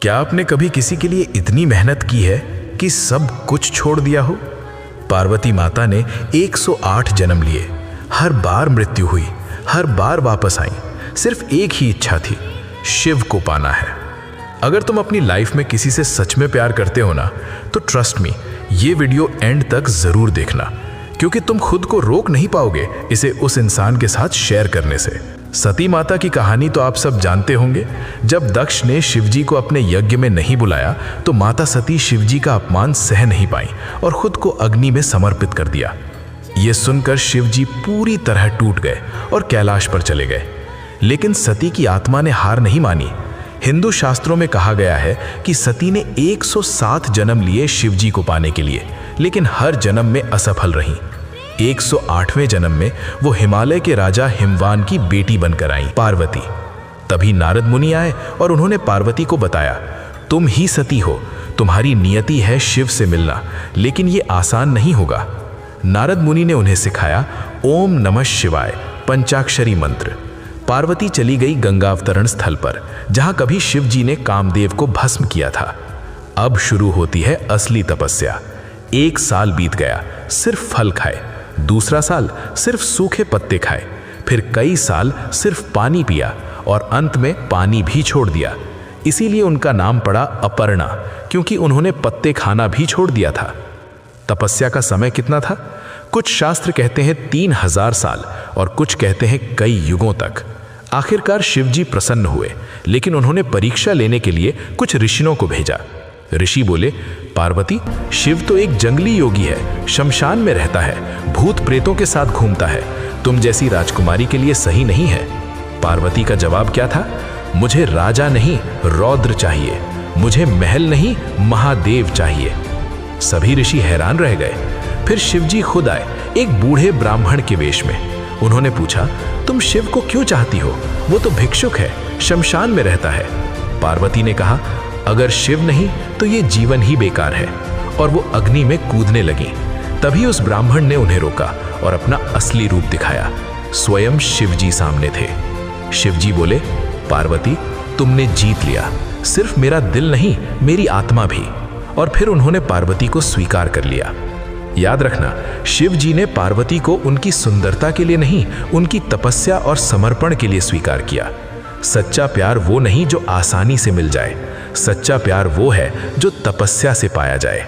क्या आपने कभी किसी के लिए इतनी मेहनत की है कि सब कुछ छोड़ दिया हो? पार्वती माता ने 108 जन्म लिए, हर बार मृत्यु हुई, हर बार वापस आई। सिर्फ एक ही इच्छा थी, शिव को पाना है। अगर तुम अपनी लाइफ में किसी से सच में प्यार करते हो ना, तो ट्रस्ट मी, ये वीडियो एंड तक जरूर देखना, क्योंकि तुम खुद को रोक नहीं पाओगे इसे उस इंसान के साथ शेयर करने से। सती माता की कहानी तो आप सब जानते होंगे। जब दक्ष ने शिवजी को अपने यज्ञ में नहीं बुलाया तो माता सती शिवजी का अपमान सह नहीं पाई और खुद को अग्नि में समर्पित कर दिया। ये सुनकर शिवजी पूरी तरह टूट गए और कैलाश पर चले गए। लेकिन सती की आत्मा ने हार नहीं मानी। हिंदू शास्त्रों में कहा गया है कि सती ने 107 जन्म लिए शिवजी को पाने के लिए, लेकिन हर जन्म में असफल रहीं। 108वें जन्म में वो हिमालय के राजा हिमवान की बेटी बनकर आई, पार्वती। तभी नारद मुनि आए और उन्होंने पार्वती को बताया, तुम ही सती हो, तुम्हारी नियति है शिव से मिलना, लेकिन ये आसान नहीं होगा। नारद मुनि ने उन्हें सिखाया ओम नमः शिवाय पंचाक्षरी मंत्र। पार्वती चली गई गंगा अवतरण स्थल पर, जहां कभी शिव जी ने कामदेव को भस्म किया था। अब शुरू होती है असली तपस्या। 1 साल बीत गया, सिर्फ फल खाए। दूसरा साल सिर्फ सूखे पत्ते खाए। फिर कई साल सिर्फ पानी पिया और अंत में पानी भी छोड़ दिया। इसीलिए उनका नाम पड़ा अपर्णा, क्योंकि उन्होंने पत्ते खाना भी छोड़ दिया था। तपस्या का समय कितना था? कुछ शास्त्र कहते हैं 3000 साल और कुछ कहते हैं कई युगों तक। आखिरकार शिवजी प्रसन्न हुए, लेकिन उन्होंने परीक्षा लेने के लिए कुछ ऋषियों को भेजा। ऋषि बोले, पार्वती, शिव तो एक जंगली योगी है, शमशान में रहता है, भूत प्रेतों के साथ घूमता है, तुम जैसी राजकुमारी के लिए सही नहीं है। पार्वती का जवाब क्या था? मुझे राजा नहीं, रौद्र चाहिए। मुझे महल नहीं, महादेव चाहिए। सभी ऋषि हैरान रह गए। फिर शिवजी खुद आए, एक बूढ़े ब्राह्मण के वेश में। उन्होंने पूछा, तुम शिव को क्यों चाहती हो? वो तो भिक्षुक है, शमशान में रहता है। पार्वती ने कहा, अगर शिव नहीं तो ये जीवन ही बेकार है, और वो अग्नि में कूदने लगी। तभी उस ब्राह्मण ने उन्हें रोका और अपना असली रूप दिखाया। स्वयं शिवजी सामने थे। शिवजी बोले, पार्वती, तुमने जीत लिया, सिर्फ मेरा दिल नहीं, मेरी आत्मा भी। और फिर उन्होंने पार्वती को स्वीकार कर लिया। याद रखना, शिव जी ने पार्वती को उनकी सुंदरता के लिए नहीं, उनकी तपस्या और समर्पण के लिए स्वीकार किया। सच्चा प्यार वो नहीं जो आसानी से मिल जाए, सच्चा प्यार वो है जो तपस्या से पाया जाए।